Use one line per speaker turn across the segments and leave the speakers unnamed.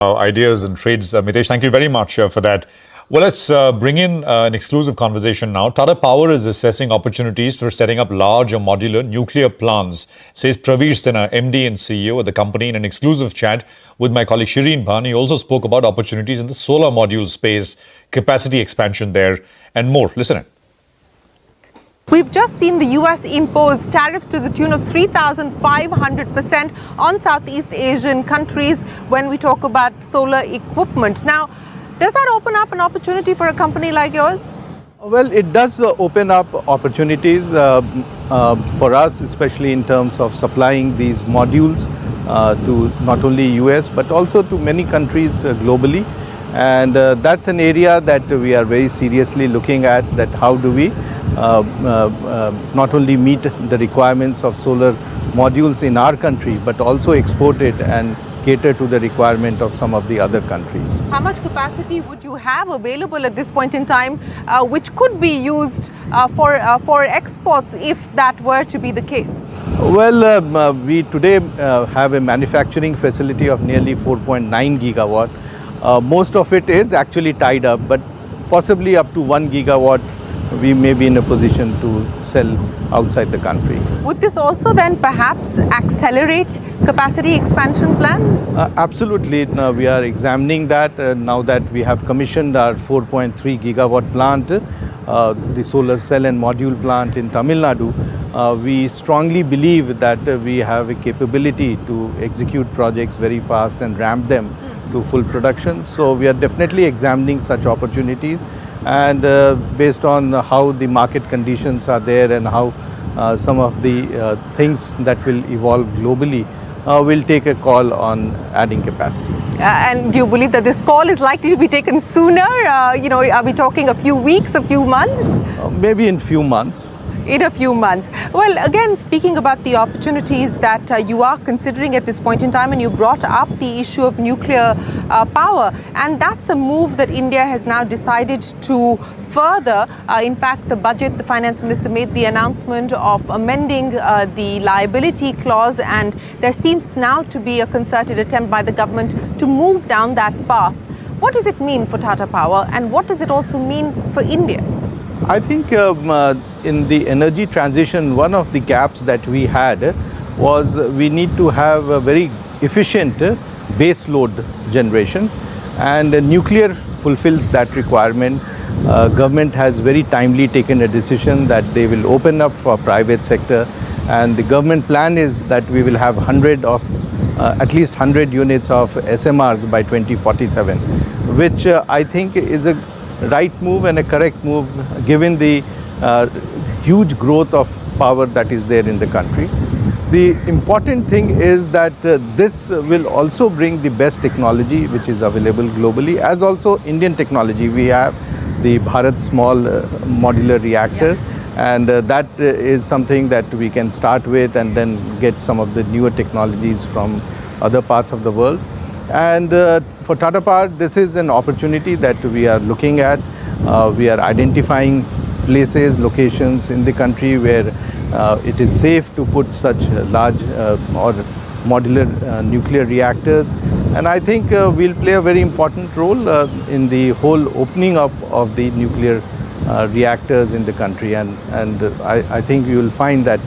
Ideas and trades. Mitesh, thank you very much for that. Well, let's bring in an exclusive conversation now. Tata Power is assessing opportunities for setting up large or modular nuclear plants, says Praveer Sinha, MD and CEO of the company, in an exclusive chat with my colleague Shireen Bhan. He also spoke about opportunities in the solar module space, capacity expansion there, and more. Listen in.
We've just seen the US impose tariffs to the tune of 3,500% on Southeast Asian countries when we talk about solar equipment. Now, does that open up an opportunity for a company like yours?
Well, it does open up opportunities for us, especially in terms of supplying these modules to not only US but also to many countries globally. And that's an area that we are very seriously looking at, that how do we not only meet the requirements of solar modules in our country, but also export it and cater to the requirement of some of the other countries.
How much capacity would you have available at this point in time, which could be used for exports if that were to be the case?
Well, we today have a manufacturing facility of nearly 4.9 gigawatt. Most of it is actually tied up, but possibly up to 1 gigawatt we may be in a position to sell outside the country.
Would this also then perhaps accelerate capacity expansion plans?
Absolutely. We are examining that now that we have commissioned our 4.3 gigawatt plant, the solar cell and module plant in Tamil Nadu. We strongly believe that we have a capability to execute projects very fast and ramp them to full production. So we are definitely examining such opportunities, and based on how the market conditions are there and how some of the things that will evolve globally, we'll take a call on adding capacity.
And do you believe that this call is likely to be taken sooner? Are we talking a few weeks, a few months?
Maybe in few months.
In a few months. Well, again, speaking about the opportunities that you are considering at this point in time, and you brought up the issue of nuclear power, and that's a move that India has now decided to further. In fact, the finance minister made the announcement of amending the liability clause, and there seems now to be a concerted attempt by the government to move down that path. What does it mean for Tata Power, and what does it also mean for India?
I think in the energy transition, one of the gaps that we had was we need to have a very efficient base load generation, and nuclear fulfills that requirement. Government has very timely taken a decision that they will open up for private sector, and the government plan is that we will have at least 100 units of SMRs by 2047, which I think is a right move and a correct move given the huge growth of power that is there in the country. The important thing is that this will also bring the best technology which is available globally, as also Indian technology. We have the Bharat small modular reactor, and that is something that we can start with and then get some of the newer technologies from other parts of the world. And for Tata Power, this is an opportunity that we are looking at. We are identifying places, locations in the country where it is safe to put such large or modular nuclear reactors. And I think we'll play a very important role in the whole opening up of the nuclear reactors in the country. And I think you will find that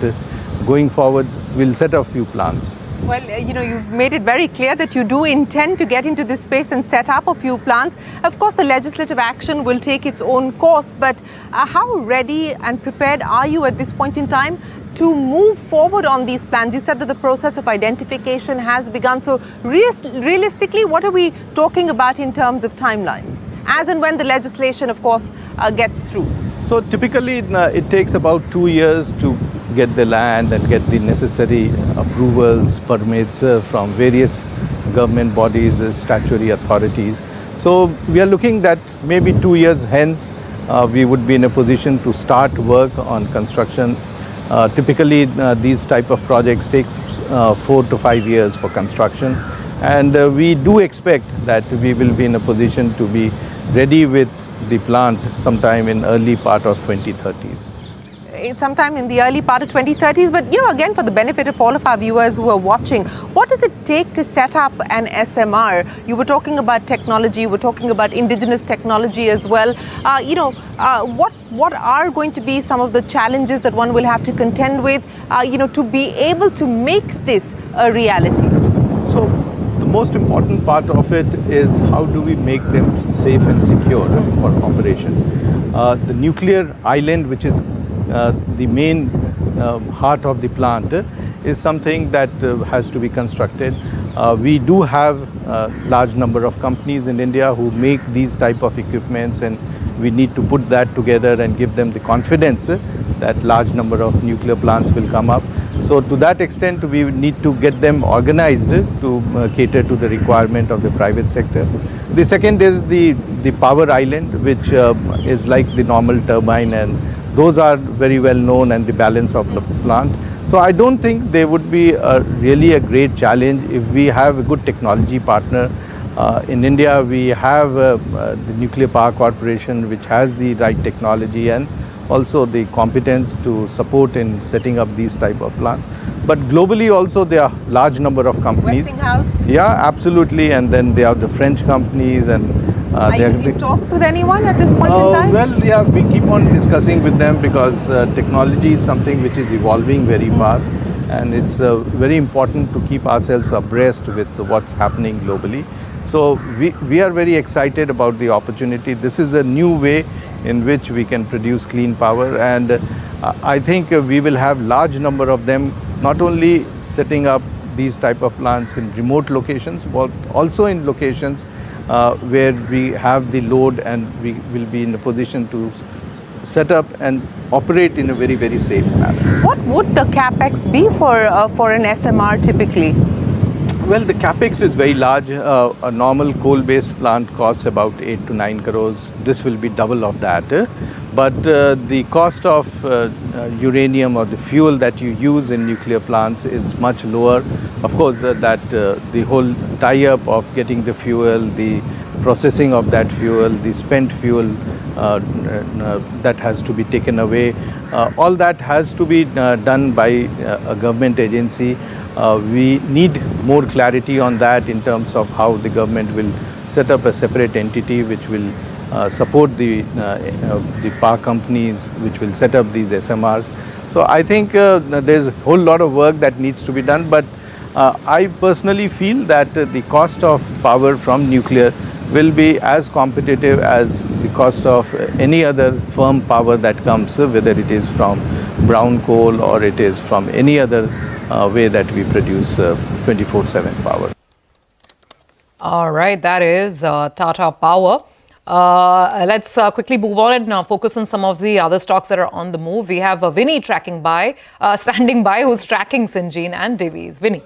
going forward, we'll set a few plans.
Well, you've made it very clear that you do intend to get into this space and set up a few plants. Of course, the legislative action will take its own course, but how ready and prepared are you at this point in time to move forward on these plans? You said that the process of identification has begun. So realistically, what are we talking about in terms of timelines, as and when the legislation, of course, gets through?
So typically, it takes about 2 years to get the land and get the necessary approvals, permits from various government bodies, statutory authorities. So we are looking that maybe 2 years hence, we would be in a position to start work on construction. Typically, these type of projects take 4 to 5 years for construction, and we do expect that we will be in a position to be ready with the plant sometime in early part of 2030s.
sometime in the early part of 2030s. But, again, for the benefit of all of our viewers who are watching, what does it take to set up an SMR? You were talking about technology, you were talking about indigenous technology as well. What are going to be some of the challenges that one will have to contend with, to be able to make this a reality?
So the most important part of it is how do we make them safe and secure for operation. The nuclear island, which is the main heart of the plant, is something that has to be constructed. We do have a large number of companies in India who make these type of equipments, and we need to put that together and give them the confidence that large number of nuclear plants will come up. So to that extent, we need to get them organized to cater to the requirement of the private sector. The second is the power island, which is like the normal turbine, and those are very well known, and the balance of the plant. So I don't think there would be really a great challenge if we have a good technology partner. In India, we have the Nuclear Power Corporation, which has the right technology and also the competence to support in setting up these type of plants. But globally also there are large number of companies.
Westinghouse?
Yeah, absolutely. And then there are the French companies, and
are you in talks with anyone at this point in time?
Well, yeah, we keep on discussing with them because technology is something which is evolving very fast, and it's very important to keep ourselves abreast with what's happening globally. So we are very excited about the opportunity. This is a new way in which we can produce clean power, and I think we will have large number of them, not only setting up these type of plants in remote locations, but also in locations where we have the load, and we will be in a position to set up and operate in a very, very safe manner.
What would the capex be for an SMR typically?
Well, the capex is very large. A normal coal-based plant costs about 8 to 9 crores. This will be double of that. But the cost of uranium or the fuel that you use in nuclear plants is much lower. Of course, the whole tie-up of getting the fuel, the processing of that fuel, the spent fuel that has to be taken away, all that has to be done by a government agency. We need more clarity on that in terms of how the government will set up a separate entity which will support the power companies, which will set up these SMRs. So I think there's a whole lot of work that needs to be done, but I personally feel that the cost of power from nuclear will be as competitive as the cost of any other firm power that comes, whether it is from brown coal or it is from any other way that we produce 24/7 power.
All right, that is Tata Power. Let's quickly move on and focus on some of the other stocks that are on the move. We have Vinny standing by, who's tracking Syngene and Divi's. Vinny.